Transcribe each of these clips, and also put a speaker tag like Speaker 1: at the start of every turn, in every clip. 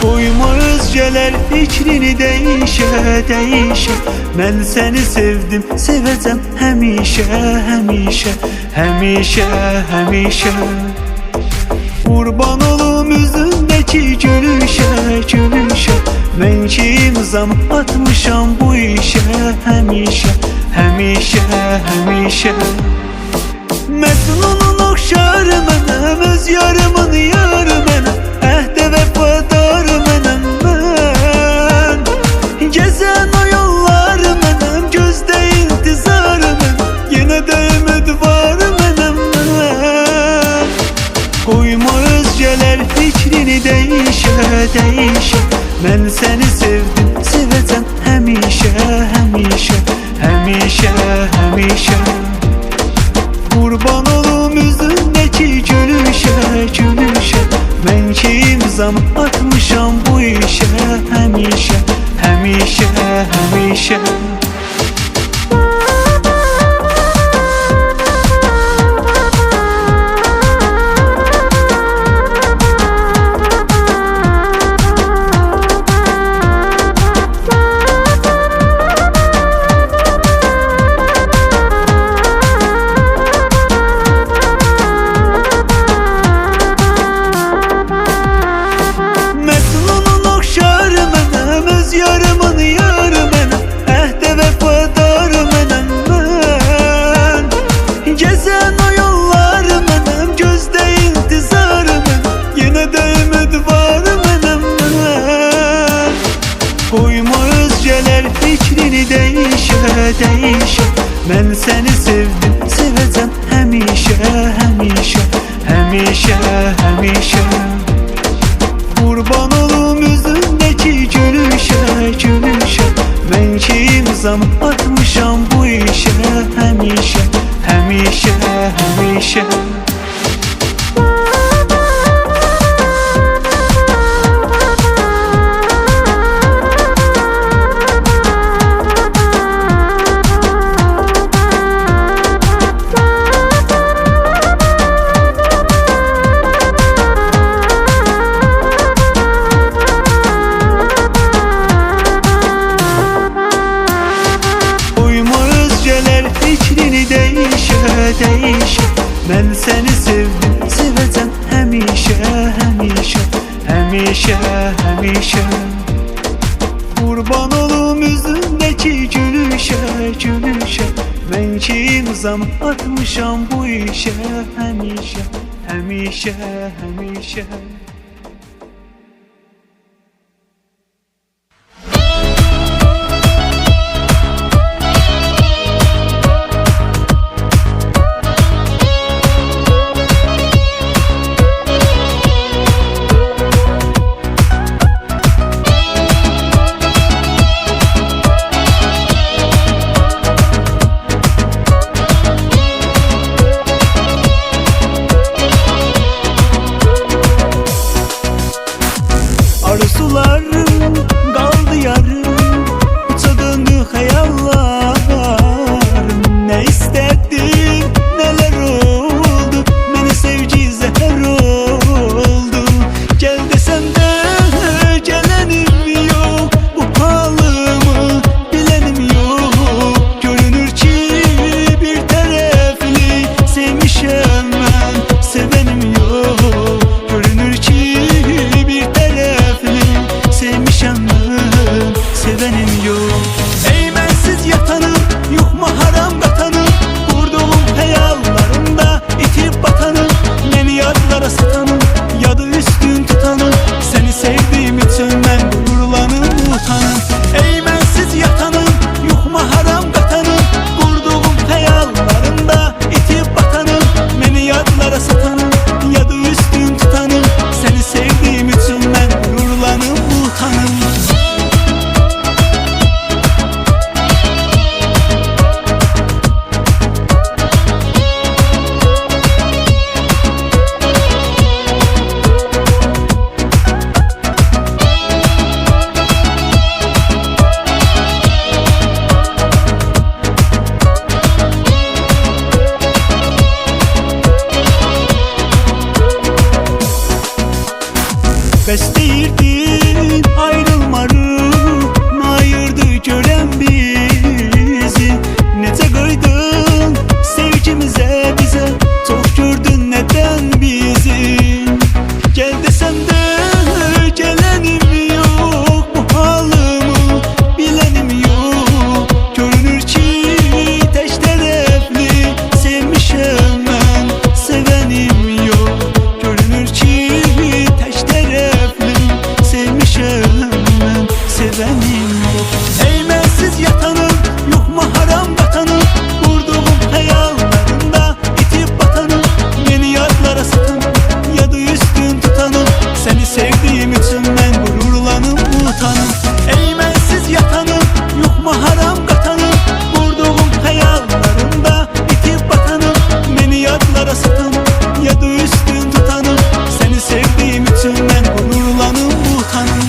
Speaker 1: Koyma özgeler fikrini değişe. Ben seni sevdim, seveceğim hemişe. Kurban olum yüzündeki gülüşe. Ben ki imzam atmışam bu işe. Hemişe Mecnun'un oxşar mənəm, öz yarımın yarı mənəm, əhdə vəfadar mənəm mən. Gəzən o yollar mənəm, gözdə intizar mənəm, yenə də ümid var mənəm mən. Qoyma özgələr fikrini değişe. Mən səni sevdim, sevəcəm həmişə. Kurban olum yüzündeki gülüşe. Ben ki imzam atmışam bu işe. Hemişe yarımın yarı mənəm, əhdə vəfadar mənəm mən. Gəzən o yollar mənəm, gözdə intizar mənəm, yenə də ümid var mənəm mən. Qoyma özgələr fikrini değişe. Mən səni sevdim, sevəcəm həmişə. Kurban olum yüzündeki gülüşe. Ben ki imzam atmışam bu işe. Hemişe fikrini değişe. Ben seni sevdim, seveceğim hemişe. Kurban olum yüzündeki gülüşe. Ben ki imzam atmışam bu işe. Hemişe Arzularım kaldı yarım, uçadığını hayallarım. Ne istedin, neler oldu, beni sevgi zehir oldu. Gel desem de gelenim yok, bu halımı bilenim yok. Görünür ki bir taraflı sevmişem ben, sevenim yok. Görünür ki bir taraflı sevmişem ben, İstəyirdin ayrılmarıq, ayırdı görən bizi. Necə qoydun sevgimizə, bizə çox gördün nədən bizi. Gəl desəm də gələnim yox, bu halımı bilənim yox. Görünür ki tək tərəfli sevmişəm mən, sevənim yox. Görünür ki tək tərəfli sevmişəm mən, sevənim yox. Ey mənsiz yatanım, yoxmu haram vatanım, qurduğum xəyallarımda itib batanım. Yeni yadlara satan, yadı üstün tutanım, səni sevdiyim üçün mən qürurlanım, utanım. Ey mənsiz yatanım, yoxmu haram qatanım, qurduğum xəyallarımda itib batanım. Məni yadlara satan, yadı üstün tutanım, səni sevdiyim üçün mən qürurlanım, utanım.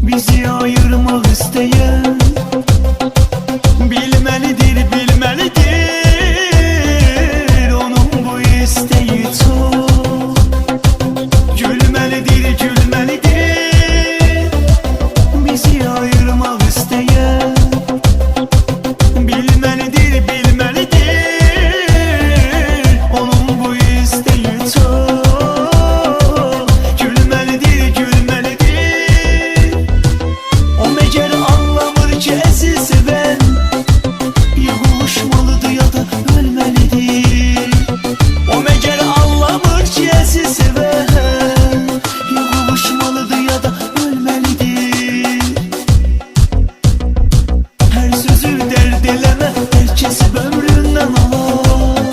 Speaker 1: Bizi ayırmaq istəyən bilməlidir, bilməlidir. Onun bu istəyi çox gülməlidir, gülməlidir. Bizi ayırmaq istəyən bilməlidir, bilməlidir. Onun bu istəyi çox gülməlidir, gülməlidir. O məgər anlamır ki əsil sevən ya qovuşmalıdır ya da ölməlidir. O məgər anlamır ki əsil sevən ya qovuşmalıdır ya da ölməlidir. Hər sözü dərd eləmə, hər kəsib ömründən alar.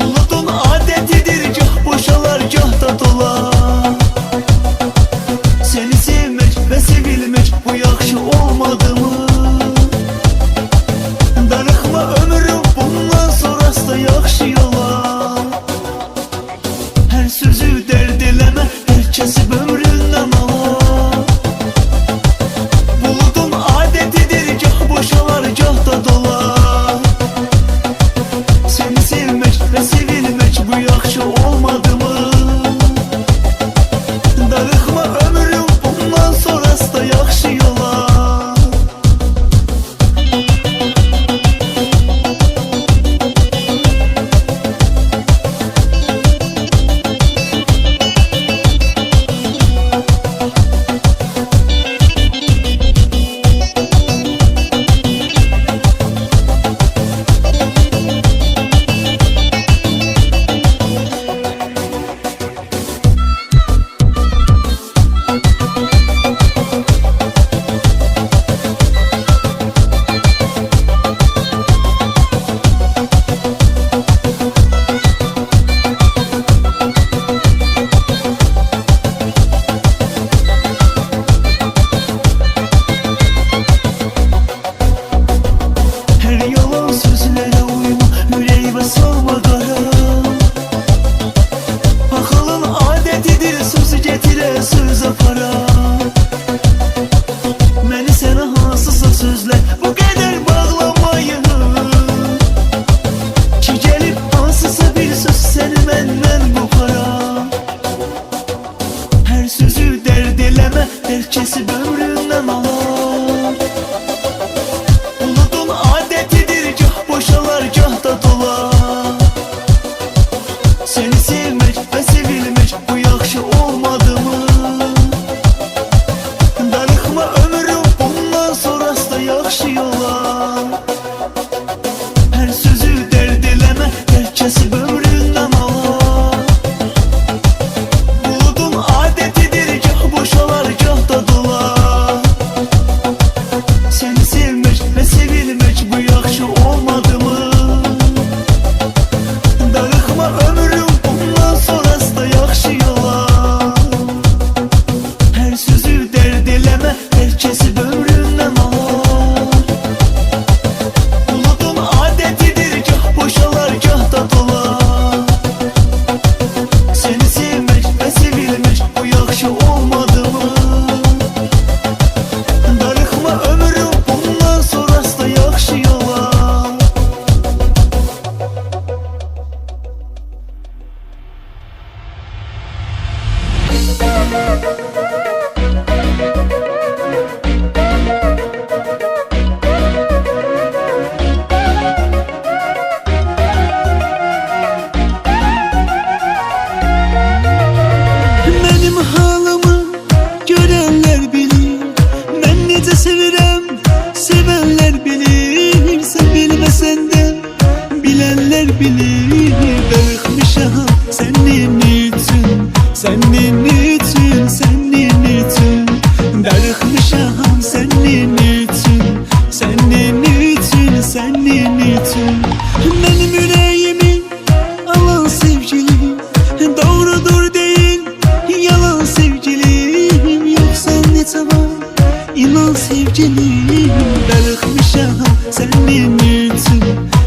Speaker 1: Buludun adətidir, gah boşalar, gah da dolar. Seni sevmək və sevilmək bu yaxşı olmadı mı? Darıxma ömrüm bundan sonrası da yaxşı yolar. Hər sözü dərd eləmə, hər kəsib ömründən alar. Buludun adətidir, gah boşalar, gah da dolar. senin üçün,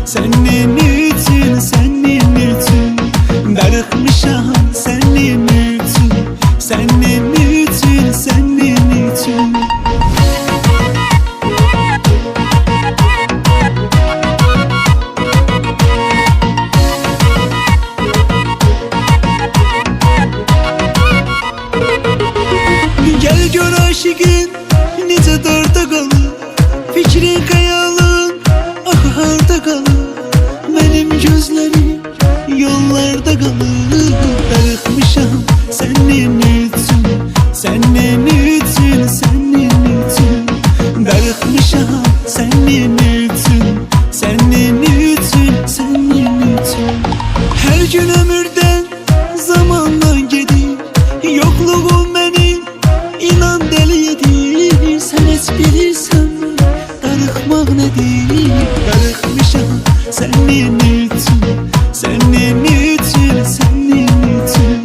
Speaker 1: senin üçün, senin üçün. Darıxmışam senin üçün, senin üçün, senin üçün. Gel gör aşıkın necə darda qalır, fikrin xəyalın axarda qalır. Mənim gözlərim yollarda qalır. Darıxmışam sənin üçün, sənin üçün, sənin üçün. Darıxmışam sənin üçün, sənin üçün, sənin üçün. Hər gün ömürdən zamanla gedir, yokluğum məni inan deli edir. Sən heç bilirsən darıxmaq nədir? Darıxmışam sənin üçün, sənin üçün, sənin üçün.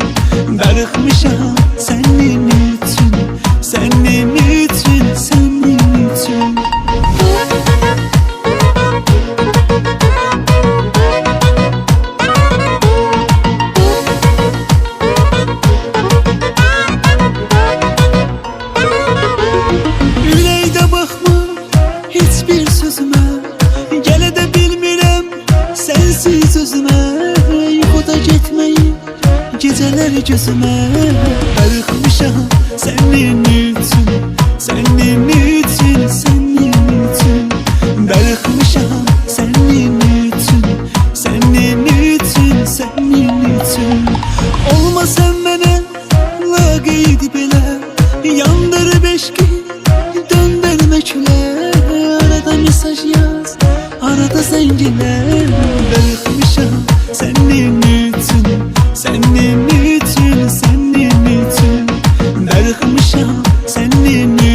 Speaker 1: Darıxmışam sənin üçün, sənin üçün, sənin üçün. Ürəkdə baxma heç bir sözümə, gələ də bilmirəm sənsiz özümə. Yuxuda getməyi gecələr gözümə. Darıxmışam sənin üçün, sənin üçün, sənin üçün. Darıxmışam sənin üçün, sənin üçün, sənin üçün. Olma sən mənə laqeyd belə, yandırıb eşqi döndürme külə. Arada mesaj yaz, arada zəngilər. Darıxmışam sənin üçün, sənin üçün, sənin üçün. Darıxmışam sənin üçün.